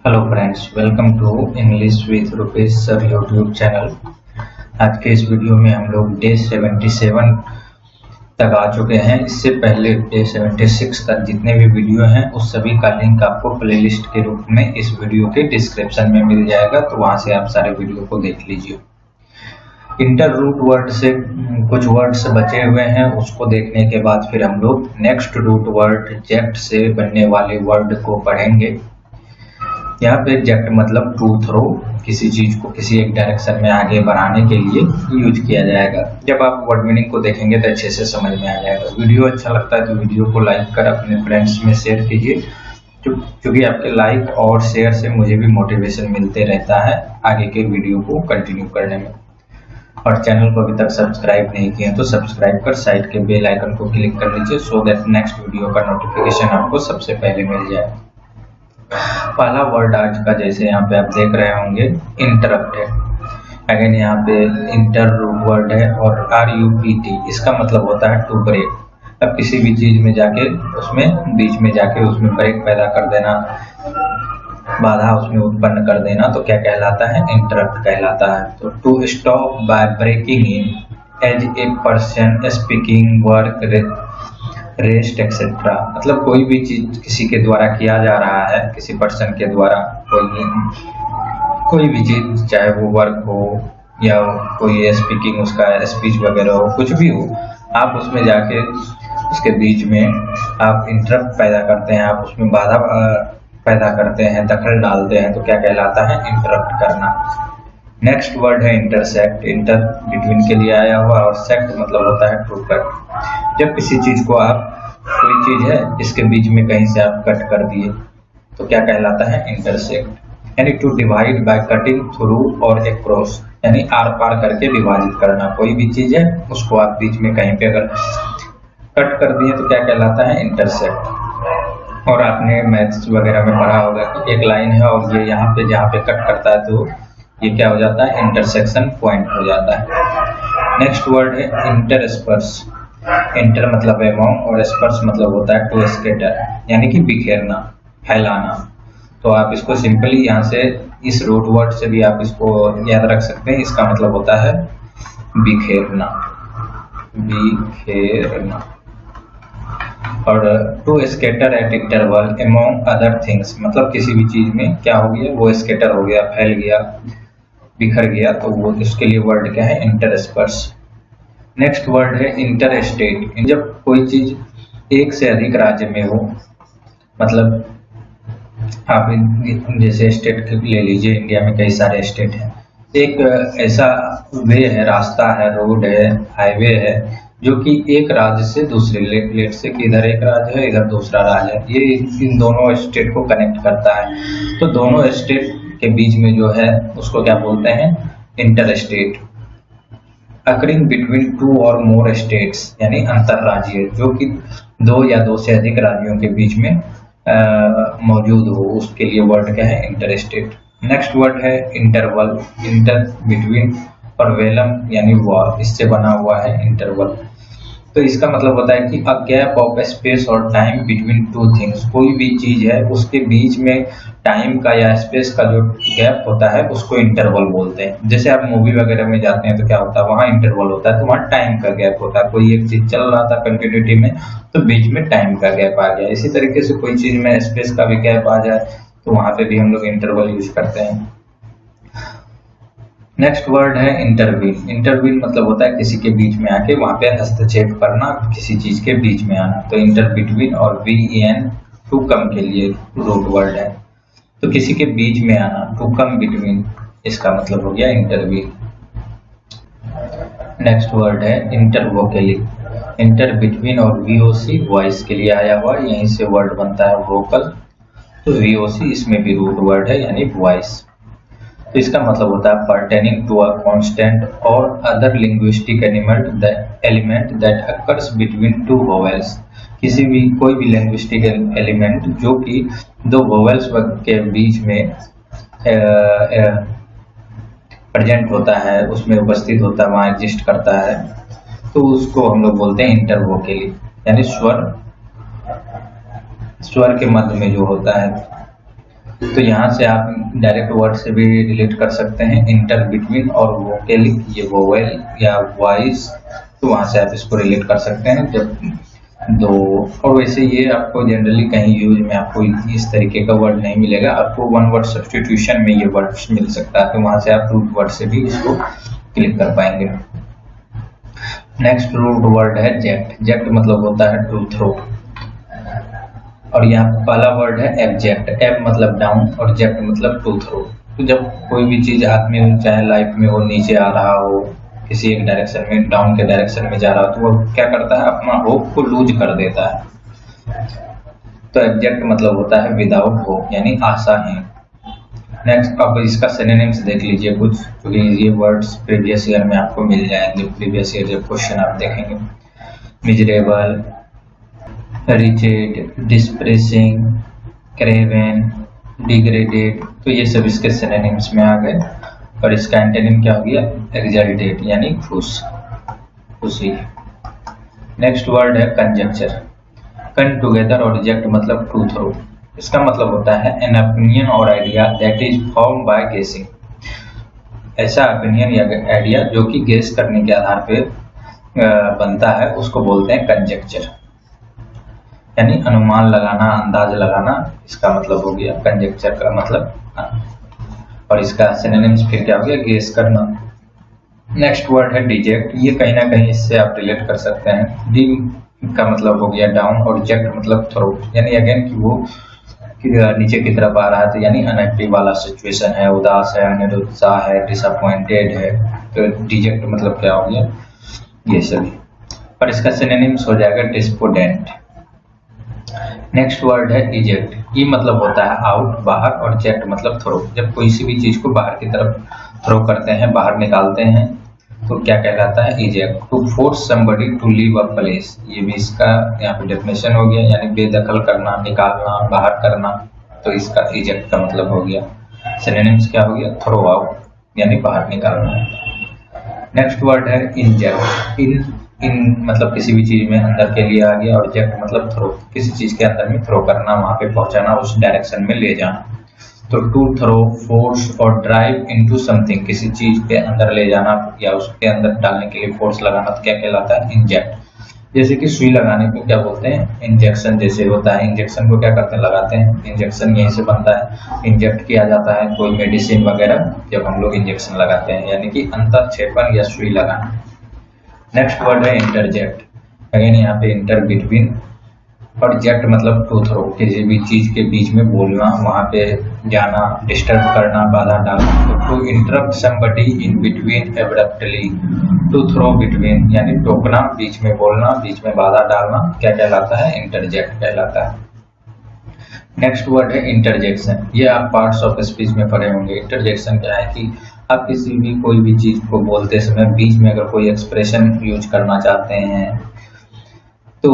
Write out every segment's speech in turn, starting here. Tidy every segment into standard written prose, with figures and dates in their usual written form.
Hello friends, welcome to English with Rupesh sir YouTube channel. आज के इस वीडियो में हम लोग डे 77 तक आ चुके हैं। इससे पहले डे 76 तक जितने भी वीडियो हैं उस सभी का लिंक आपको प्लेलिस्ट के रूप में इस वीडियो के डिस्क्रिप्शन में मिल जाएगा, तो वहां से आप सारे वीडियो को देख लीजिए। इंटर रूट वर्ड से कुछ वर्ड्स बचे हुए हैं, उसको देखने के बाद फिर हम लोग नेक्स्ट रूट वर्ड जेक्ट से बनने वाले वर्ड को पढ़ेंगे। यहाँ पे जेक्ट मतलब टू थ्रो, किसी चीज को किसी एक डायरेक्शन में आगे बढ़ाने के लिए यूज किया जाएगा। जब आप वर्ड मीनिंग को देखेंगे तो अच्छे से समझ में आ जाएगा। वीडियो अच्छा लगता है तो वीडियो को लाइक कर अपने फ्रेंड्स में शेयर कीजिए, क्योंकि आपके लाइक और शेयर से मुझे भी मोटिवेशन मिलते रहता है आगे के वीडियो को कंटिन्यू करने में। और चैनल को अभी तक सब्सक्राइब नहीं किए तो सब्सक्राइब कर साइड के बेल आइकन को क्लिक कर लीजिए, सो दैट नेक्स्ट वीडियो का नोटिफिकेशन आपको सबसे पहले मिल जाए। पहला वर्ड आज का, जैसे यहाँ पे आप देख रहे होंगे, इंटरप्टेड। अगेन यहाँ पे इंटर रूट वर्ड है और RUPT, इसका मतलब होता है टू ब्रेक। अब किसी भी चीज में जाके उसमें बीच में जाके उसमें ब्रेक पैदा कर देना, बाधा उसमें उत्पन्न कर देना, तो क्या कहलाता है? इंटरप्ट कहलाता है। तो to stop by breaking in as a person speaking, work, rest etcetera. मतलब कोई भी चीज किसी के द्वारा किया जा रहा है, किसी पर्सन के द्वारा कोई भी चीज, चाहे वो वर्क हो या कोई स्पीकिंग, उसका स्पीच वगैरह हो, कुछ भी हो, आप उसमें जाके उसके बीच में आप इंटरप्ट पैदा करते हैं, आप उसमें बाधा पैदा करते हैं, दखल डालते हैं, तो क्या कहलाता है? इंटरप्ट करना। नेक्स्ट वर्ड है इंटरसेक्ट। इंटर बिटवीन के लिए आया हुआ और सेक्ट मतलब होता है टू कट। जब किसी चीज को आप, कोई चीज है इसके बीच में कहीं से आप कट कर दिए तो क्या कहलाता है? इंटरसेक्ट। यानी to divide by cutting through और अक्रॉस, यानी आर पार करके विभाजित करना। कोई भी चीज है उसको आप बीच में कहीं पे अगर कट कर दिए तो क्या कहलाता है? इंटरसेक्ट। और आपने मैथ्स वगैरह में पढ़ा होगा कि एक लाइन है और ये यहाँ पे जहाँ पे कट करता है तो ये क्या हो जाता है? इंटरसेक्शन पॉइंट हो जाता है। नेक्स्ट वर्ड है इंटरस्पर्स। इंटर मतलब अमॉन्ग और स्पर्स मतलब होता है टू स्कैटर, यानी कि बिखेरना, फैलाना। तो आप इसको सिंपली यहाँ से इस रूट वर्ड से भी आप इसको याद रख सकते हैं। इसका मतलब होता है बिखेरना, बिखेरना। और to scatter at interval among other things, मतलब किसी भी चीज में क्या हो गया? वो स्कैटर हो गया, फैल गया, बिखर गया, तो वो इसके लिए वर्ड क्या है? इंटरस्पर्स। नेक्स्ट वर्ड है इंटर स्टेट। जब कोई चीज एक से अधिक राज्य में हो, मतलब आप जैसे स्टेट ले लीजिए, इंडिया में कई सारे स्टेट हैं। एक ऐसा वे है, रास्ता है, रोड है, हाईवे है, जो कि एक राज्य से दूसरे, लेट से कि इधर एक राज्य है, इधर दूसरा राज्य है, ये इन दोनों स्टेट को कनेक्ट करता है। तो दोनों स्टेट के बीच में जो है उसको क्या बोलते हैं? Inter state. Occurring between two और मोर स्टेट्स, यानी अंतरराज्यीय, जो कि दो या दो से अधिक राज्यों के बीच में मौजूद हो, उसके लिए वर्ड क्या है? Inter state. नेक्स्ट वर्ड है इंटरवल। इंटर बिटवीन और वेलम यानी वॉर, इससे बना हुआ है इंटरवल। तो इसका मतलब होता है कि अ गैप ऑफ स्पेस और टाइम बिटवीन टू थिंग्स। कोई भी चीज है उसके बीच में टाइम का या स्पेस का जो गैप होता है उसको इंटरवल बोलते हैं। जैसे आप मूवी वगैरह में जाते हैं तो क्या होता है? वहाँ इंटरवल होता है, तो वहाँ टाइम का गैप होता है। कोई एक चीज चल रहा था कंटिन्यूटी में, तो बीच में टाइम का गैप आ गया। इसी तरीके से कोई चीज में स्पेस का भी गैप आ जाए तो वहां पे भी हम लोग इंटरवल यूज करते हैं। नेक्स्ट वर्ड है इंटरवीन। इंटरवीन मतलब होता है किसी के बीच में आके वहां पे हस्तक्षेप करना, किसी चीज के बीच में आना। तो इंटर बिटवीन और VEN टू कम के लिए रूट वर्ड है। तो किसी के बीच में आना, टू कम बिटवीन, इसका मतलब हो गया इंटरवीन। नेक्स्ट वर्ड है इंटरवोकली। इंटर बिटवीन और VOC वॉइस के लिए आया हुआ, यहीं से वर्ड बनता है वोकल। तो VOC इसमें भी रूट वर्ड है, यानी वॉइस। तो इसका मतलब होता है परटेनिंग टू अ कांस्टेंट और other linguistic element that occurs between two vowels. किसी भी, कोई भी लिंग्विस्टिक एलिमेंट जो कि दो वोवेल्स के बीच में प्रेजेंट होता है, उसमें उपस्थित होता है, वहाँ एग्जिस्ट करता है, तो उसको हम लोग बोलते हैं इंटरवोकली, यानी स्वर के मध्य में जो होता है तो यहाँ से आप डायरेक्ट वर्ड से भी रिलेट कर सकते हैं, इंटर बिटवीन और वोकेलिक, ये वोवेल या वॉइस, तो वहाँ से आप इसको रिलेट कर सकते हैं जब दो। और वैसे ये आपको जनरली कहीं यूज में आपको इस तरीके का वर्ड नहीं मिलेगा, आपको वन वर्ड सब्स्टिट्यूशन में ये वर्ड मिल सकता है, तो वहाँ से आप रूट वर्ड से भी इसको क्लिक कर पाएंगे। नेक्स्ट रूट वर्ड है जेक्ट। जेक्ट मतलब होता है टू थ्रो, और यहाँ पहला वर्ड है एब्जेक्ट। एब मतलब डाउन और जेक्ट मतलब टू थ्रो। तो जब कोई भी चीज आदमी चाहे लाइफ में वो नीचे आ रहा हो, किसी एक डायरेक्शन में, डाउन के डायरेक्शन में जा रहा हो, तो वो क्या करता है, अपना होप को लूज कर देता है। तो एब्जेक्ट मतलब होता है विदाउट होप, यानी आशाहीन। नेक्स्ट अब इसका सिनोनिम्स देख लीजिए कुछ, क्योंकि ये वर्ड्स प्रीवियस ईयर में आपको मिल जाएंगे। प्रीवियस ईयर जब क्वेश्चन आप देखेंगे, मिजरेबल, रिचेड, डिस्प्रेसिंग, क्रेवेन, डिग्रेडेड, तो ये सब इसके सिनोनिम्स में आ गए। और इसका एंटोनिम क्या हो गया, एक्सल्टेड, यानी खुशी। नेक्स्ट वर्ड है कंजक्चर। कन टुगेदर और रिजेक्ट मतलब टू थ्रो। इसका मतलब होता है एन ओपिनियन और idea that is form by गेसिंग। ऐसा ओपिनियन या आइडिया जो कि गेस करने के आधार पे बनता है, उसको बोलते हैं कंजक्चर, यानी अनुमान लगाना, अंदाज लगाना, इसका मतलब हो गया कंजक्चर का मतलब। और इसका सिनोनिम्स फिर क्या हो गया, गेस करना। नेक्स्ट वर्ड है डिजेक्ट। ये कहीं ना कहीं इससे आप रिलेट कर सकते हैं। डी का मतलब हो गया डाउन और जेक्ट मतलब थ्रो, यानी अगेन कि वो नीचे की तरफ आ रहा है, तो यानी अनएक्टिव वाला सिचुएशन है, उदास है, निरुत्साह है, डिसअपॉइंटेड है। तो डिजेक्ट मतलब क्या हो गया, ये सभी। और इसका सिनोनिम्स हो जाएगा डिस्पोडेंट। नेक्स्ट वर्ड है इजेक्ट। ये मतलब होता है आउट, बाहर, और जेक्ट मतलब थ्रो। जब कोई सी भी चीज को बाहर की तरफ थ्रो करते हैं, बाहर निकालते हैं, तो क्या कहलाता है, eject. To force somebody to leave a place, ये भी इसका यहाँ पे डेफिनेशन हो गया, यानी बेदखल करना, निकालना, बाहर करना। तो इसका इजेक्ट का मतलब हो गया। सिनोनिम्स क्या हो गया, थ्रो आउट, यानी बाहर निकालना। नेक्स्ट वर्ड है इंजेक्ट। इन मतलब किसी भी चीज में अंदर के लिए आ गया, और जेक्ट मतलब थ्रो, किसी चीज के अंदर में थ्रो करना, वहां पे पहुंचाना, उस डायरेक्शन में ले जाना। तो टू थ्रो, फोर्स और ड्राइव इनटू समथिंग, किसी चीज के अंदर ले जाना या उसके अंदर डालने के लिए फोर्स लगाना, तो क्या कहलाता है, इंजेक्ट। जैसे कि सुई लगाने को क्या बोलते हैं, इंजेक्शन जैसे होता है। इंजेक्शन को क्या करते हैं, लगाते हैं। इंजेक्शन यहीं से बनता है, इंजेक्ट किया जाता है कोई मेडिसिन वगैरह, जब हम लोग इंजेक्शन लगाते हैं, यानी कि अंतःक्षेपण या सुई लगाना। नेक्स्ट वर्ड है इंटरजेक्ट। अगेन यहाँ पे इंटर बिटवीन, और जेक्ट मतलब टू थ्रो, किसी भी चीज के बीच में बोलना, वहां पे जाना, डिस्टर्ब करना, बाधा डालना। तो to interrupt somebody in between abruptly, to throw between, यानी टोकना, बीच में बोलना, बीच में बाधा डालना, क्या कहलाता है, इंटरजेक्ट कहलाता है। नेक्स्ट वर्ड है इंटरजेक्शन। ये आप पार्ट्स ऑफ स्पीच में पढ़े होंगे। इंटरजेक्शन क्या है कि आप किसी भी कोई भी चीज को बोलते समय बीच में अगर कोई एक्सप्रेशन यूज करना चाहते हैं, तो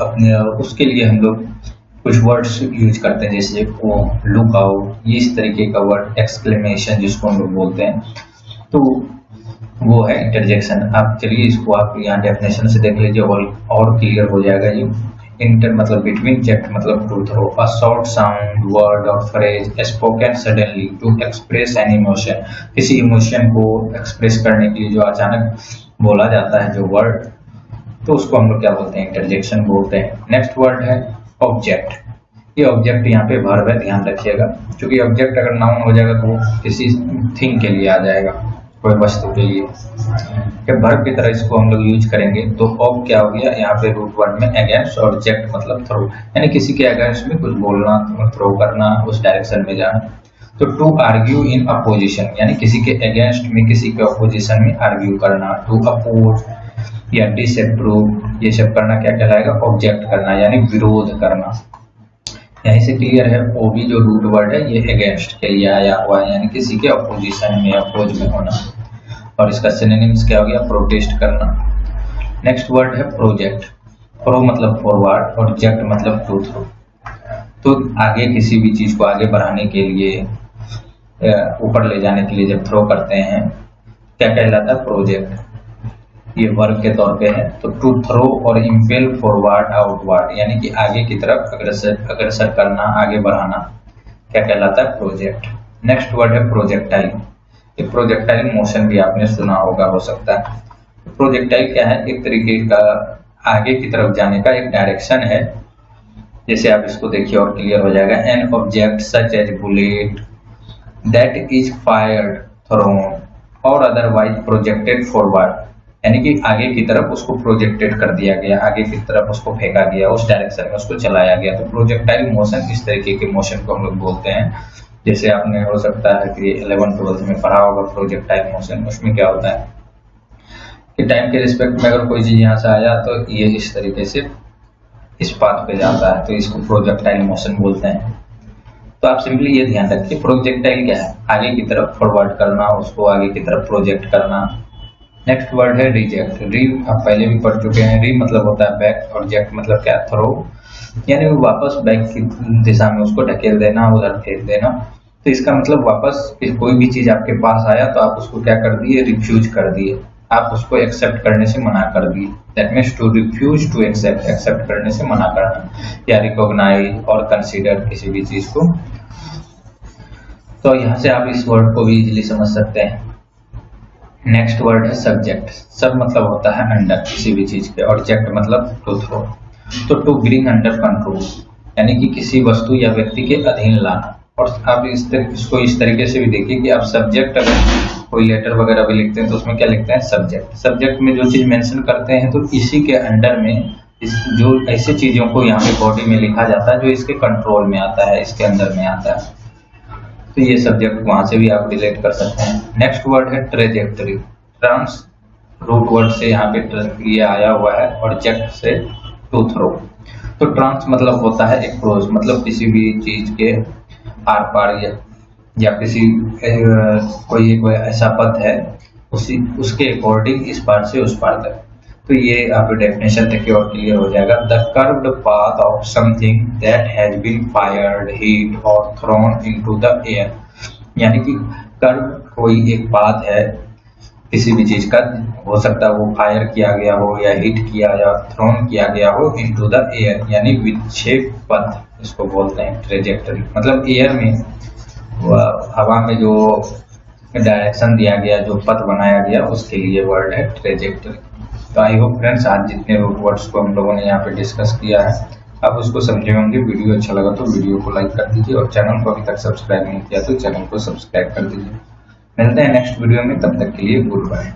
अपने उसके लिए हम लोग कुछ वर्ड्स यूज करते हैं, जैसे वो लुक आउट, ये इस तरीके का वर्ड, एक्सक्लेमेशन जिसको हम लोग बोलते हैं, तो वो है इंटरजेक्शन। आप चलिए इसको आप यहाँ डेफिनेशन से देख लीजिए और क्लियर हो जाएगा ये। इंटर मतलब बिटवीन, जेक्ट मतलब to throw, a short sound, word और phrase spoken suddenly to express an emotion, किसी इमोशन को एक्सप्रेस करने के लिए जो अचानक बोला जाता है जो वर्ड, तो उसको हम लोग क्या बोलते हैं, इंटरजेक्शन बोलते हैं। नेक्स्ट वर्ड है ऑब्जेक्ट। ये ऑब्जेक्ट यहाँ पे वर्ब है, ध्यान रखिएगा, क्योंकि ऑब्जेक्ट अगर नाउन हो जाएगा तो किसी थिंग के लिए आ जाएगा, कोई वस्तु के लिए। जब वर्ब की तरह इसको हम लोग यूज करेंगे, तो ऑब क्या हो गया, यहाँ पे रूट वर्ड में अगेंस्ट, और जेक्ट मतलब थ्रो, यानी किसी के अगेंस्ट में कुछ बोलना, थ्रो करना, उस डायरेक्शन में जाना। तो टू आर्ग्यू इन अपोजिशन, यानी किसी के अगेंस्ट में, किसी के अपोजिशन में आर्ग्यू करना। टू अपोज या डिसअप्रूव, ये सब करना क्या कहलाएगा, ऑब्जेक्ट करना, यानी विरोध करना। यहीं से क्लियर है, वो भी जो रूट वर्ड है ये अगेंस्ट के लिए आया हुआ है, यानी किसी के अपोजिशन में, अपोज में होना। और इसका सिनोनिम्स क्या हो गया, प्रोटेस्ट करना। नेक्स्ट वर्ड है प्रोजेक्ट। प्रो मतलब फॉरवर्ड और जेक्ट मतलब टू थ्रो। तो आगे किसी भी चीज को आगे बढ़ाने के लिए, ऊपर ले जाने के लिए जब थ्रो करते हैं, क्या कहलाता है, प्रोजेक्ट। ये वर्ब के तौर पे है। तो टू थ्रो और इम्पेल फॉरवर्ड आउटवर्ड, यानी कि आगे की तरफ अग्रसर करना, आगे बढ़ाना। क्या कहलाता है? प्रोजेक्ट। नेक्स्ट वर्ड है प्रोजेक्टाइल। ये प्रोजेक्टाइल मोशन भी आपने सुना होगा, हो सकता है। प्रोजेक्टाइल क्या है? एक तरीके का आगे की तरफ जाने का एक डायरेक्शन है। जैसे आप इसको देखिए और क्लियर हो जाएगा। An object such as bullet that is fired, thrown और अदरवाइज प्रोजेक्टेड फॉरवर्ड, यानी कि आगे की तरफ उसको प्रोजेक्टेड कर दिया गया, आगे की तरफ उसको फेंका गया, उस डायरेक्शन में उसको चलाया गया। तो प्रोजेक्टाइल मोशन, इस तरीके के मोशन को हम लोग बोलते हैं। जैसे आपने हो सकता है कि 11th-12th में पढ़ा होगा प्रोजेक्टाइल मोशन। उसमें क्या होता है कि टाइम के रिस्पेक्ट में अगर कोई चीज यहाँ से आया तो ये इस तरीके से इस पाथ पे जाता है, तो इसको प्रोजेक्टाइल मोशन बोलते हैं। तो आप सिंपली ये ध्यान रखिए, प्रोजेक्टाइल क्या है? आगे की तरफ फॉरवर्ड करना, उसको आगे की तरफ प्रोजेक्ट करना। नेक्स्ट वर्ड है रिजेक्ट। री आप पहले भी पढ़ चुके हैं। री मतलब होता है बैक और जेक्ट मतलब क्या? थ्रो, यानी वो वापस बैक की दिशा में उसको ढकेल देना, उधर फेंक देना। तो इसका मतलब वापस कोई भी चीज आपके पास आया तो आप उसको क्या कर दिए? रिफ्यूज कर दिए, आप उसको एक्सेप्ट करने से मना कर दिए। That means to refuse to accept, accept करने से मना करना, या रिकॉग्नाइज और कंसीडर किसी भी चीज को। तो यहाँ से आप इस वर्ड को भी इजीली समझ सकते हैं। नेक्स्ट वर्ड है सब्जेक्ट। सब मतलब होता है अंडर किसी भी चीज के, और जेक्ट मतलब टू थ्रो। तो टू ब्रिंग अंडर कंट्रोल, यानी कि किसी वस्तु या व्यक्ति के अधीन लाना। और आप इसको इस तरीके से भी देखिए कि आप सब्जेक्ट, अगर कोई लेटर वगैरह भी लिखते हैं तो उसमें क्या लिखते हैं? सब्जेक्ट। सब्जेक्ट में जो चीज मेंशन करते हैं तो इसी के अंडर में जो ऐसी चीजों को यहाँ पे बॉडी में लिखा जाता है जो इसके कंट्रोल में आता है, इसके अंदर में आता है। तो ये सब्जेक्ट वहां से भी आप रिलेट कर सकते हैं। नेक्स्ट वर्ड है ट्रेजेक्टरी। ट्रांस रूट वर्ड से यहाँ पे ये आया हुआ है, और जेक्ट से टू थ्रो। तो ट्रांस मतलब होता है अक्रॉस, मतलब किसी भी चीज के आर पार, या किसी कोई ऐसा पथ है उसके अकॉर्डिंग इस पार से उस पार तक। तो ये आप डेफिनेशन देखिए और क्लियर हो जाएगा। The curved path of something that has been fired, hit और थ्रोन इनटू द एयर, यानी कि कर्व कोई एक पाथ है किसी भी चीज का, हो सकता है वो फायर किया गया हो, या हीट किया या थ्रोन किया गया हो इनटू द एयर, यानी विक्षेप पथ इसको बोलते हैं ट्रेजेक्टरी। मतलब एयर में, हवा में जो डायरेक्शन दिया गया, जो पथ बनाया गया, उसके लिए वर्ड है ट्रेजेक्टरी। तो आई होप फ्रेंड्स आज जितने रूट वर्ड्स को हम लोगों ने यहाँ पे डिस्कस किया है आप उसको समझे होंगे। वीडियो अच्छा लगा तो वीडियो को लाइक कर दीजिए, और चैनल को अभी तक सब्सक्राइब नहीं किया तो चैनल को सब्सक्राइब कर दीजिए। मिलते हैं नेक्स्ट वीडियो में, तब तक के लिए गुड बाय।